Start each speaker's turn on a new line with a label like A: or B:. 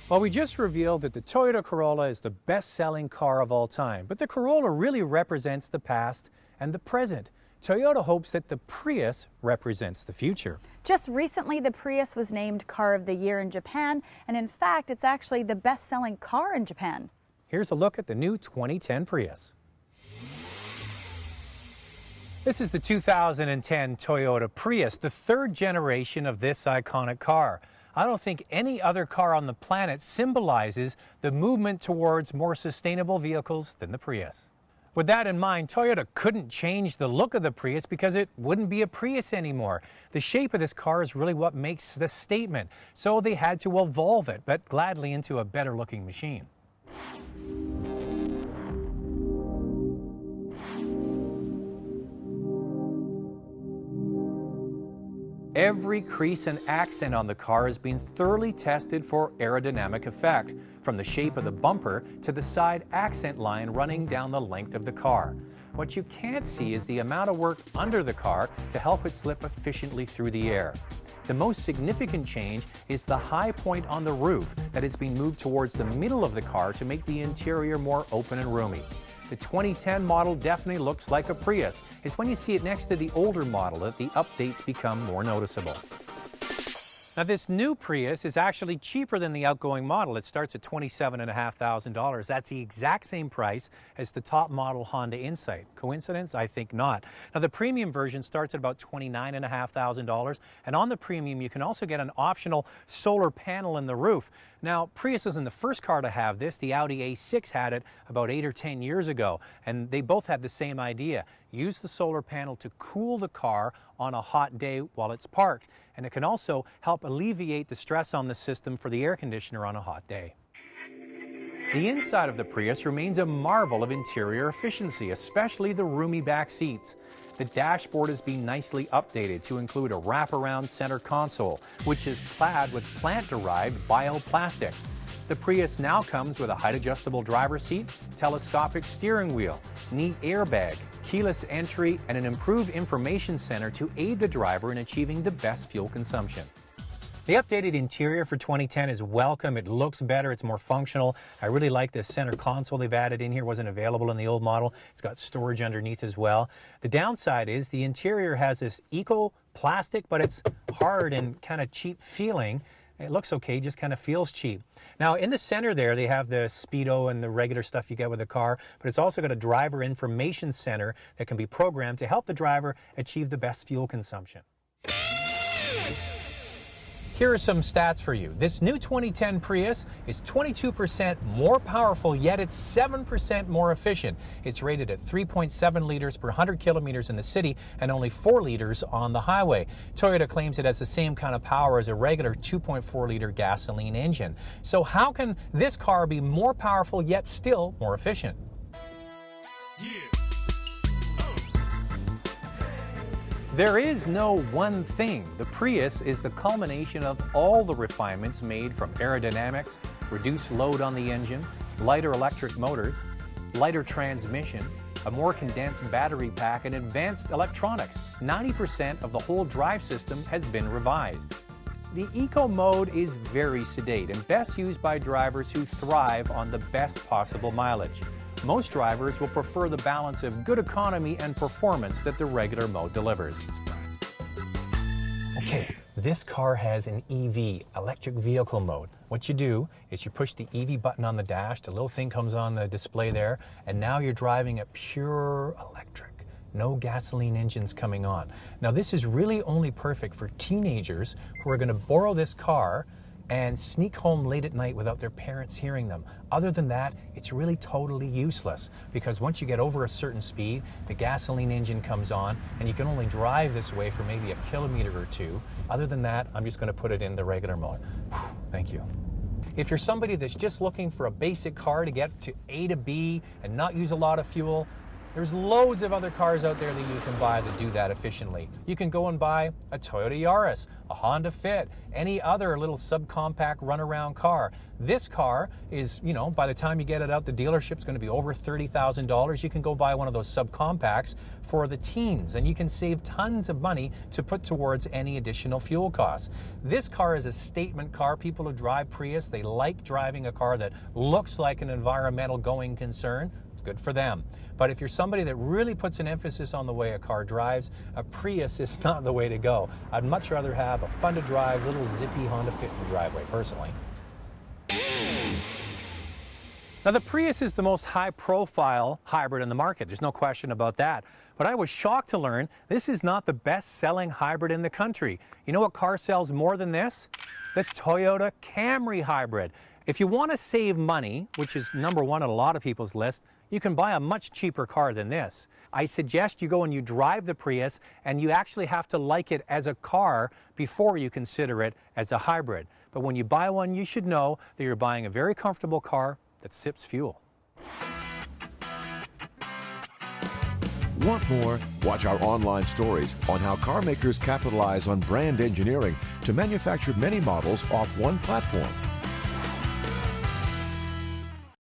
A: Well, we just revealed that the Toyota Corolla is the best-selling car of all time, but the Corolla really represents the past and the present. Toyota hopes that the Prius represents the future.
B: Just recently, the Prius was named Car of the Year in Japan, and in fact, it's actually the best-selling car in Japan.
A: Here's a look at the new 2010 Prius. This is the 2010 Toyota Prius, the third generation of this iconic car. I don't think any other car on the planet symbolizes the movement towards more sustainable vehicles than the Prius. With that in mind, Toyota couldn't change the look of the Prius because it wouldn't be a Prius anymore. The shape of this car is really what makes the statement, so they had to evolve it, but gladly into a better looking machine. Every crease and accent on the car has been thoroughly tested for aerodynamic effect, from the shape of the bumper to the side accent line running down the length of the car. What you can't see is the amount of work under the car to help it slip efficiently through the air. The most significant change is the high point on the roof that has been moved towards the middle of the car to make the interior more open and roomy. The 2010 model definitely looks like a Prius. It's when you see it next to the older model that the updates become more noticeable. Now, this new Prius is actually cheaper than the outgoing model. It starts at $27,500. That's the exact same price as the top model Honda Insight. Coincidence? I think not. Now, the premium version starts at about $29,500, and on the premium you can also get an optional solar panel in the roof. Now, Prius isn't the first car to have this. The Audi A6 had it about 8 or 10 years ago, and they both had the same idea. Use the solar panel to cool the car on a hot day while it's parked, and it can also help alleviate the stress on the system for the air conditioner on a hot day. The inside of the Prius remains a marvel of interior efficiency, especially the roomy back seats. The dashboard has been nicely updated to include a wraparound center console, which is clad with plant-derived bioplastic. The Prius now comes with a height-adjustable driver's seat, telescopic steering wheel, knee airbag, keyless entry, and an improved information center to aid the driver in achieving the best fuel consumption. The updated interior for 2010 is welcome. It looks better. It's more functional. I really like this center console they've added in here. It wasn't available in the old model. It's got storage underneath as well. The downside is the interior has this eco plastic, but it's hard and kind of cheap feeling. It looks okay, just kind of feels cheap. Now, in the center there, they have the speedo and the regular stuff you get with a car, but it's also got a driver information center that can be programmed to help the driver achieve the best fuel consumption. Here are some stats for you. This new 2010 Prius is 22% more powerful, yet it's 7% more efficient. It's rated at 3.7 liters per 100 kilometers in the city and only 4 liters on the highway. Toyota claims it has the same kind of power as a regular 2.4 liter gasoline engine. So how can this car be more powerful yet still more efficient? There is no one thing. The Prius is the culmination of all the refinements made from aerodynamics, reduced load on the engine, lighter electric motors, lighter transmission, a more condensed battery pack, and advanced electronics. 90% of the whole drive system has been revised. The Eco mode is very sedate and best used by drivers who thrive on the best possible mileage. Most drivers will prefer the balance of good economy and performance that the regular mode delivers. Okay, this car has an EV, electric vehicle mode. What you do is you push the EV button on the dash, the little thing comes on the display there, and now you're driving a pure electric. No gasoline engines coming on. Now, this is really only perfect for teenagers who are going to borrow this car and sneak home late at night without their parents hearing them. Other than that, it's really totally useless, because once you get over a certain speed, the gasoline engine comes on and you can only drive this way for maybe a kilometer or two. Other than that, I'm just going to put it in the regular mode. Whew, thank you. If you're somebody that's just looking for a basic car to get to A to B and not use a lot of fuel, There's loads of other cars out there that you can buy that do that efficiently. You can go and buy a Toyota Yaris, a Honda Fit, any other little subcompact runaround car. This car is, you know, by the time you get it out the dealership, it's going to be over $30,000. You can go buy one of those subcompacts for the teens, and you can save tons of money to put towards any additional fuel costs. This car is a statement car. People who drive Prius, they like driving a car that looks like an environmental going concern. Good for them. But if you're somebody that really puts an emphasis on the way a car drives, a Prius is not the way to go. I'd much rather have a fun to drive little zippy Honda Fit in the driveway, personally. Now, the Prius is the most high-profile hybrid in the market. There's no question about that. But I was shocked to learn this is not the best-selling hybrid in the country. You know what car sells more than this? The Toyota Camry hybrid. If you want to save money, which is number one on a lot of people's list, you can buy a much cheaper car than this. I suggest you go and you drive the Prius, and you actually have to like it as a car before you consider it as a hybrid. But when you buy one, you should know that you're buying a very comfortable car that sips fuel.
C: Want more? Watch our online stories on how car makers capitalize on brand engineering to manufacture many models off one platform.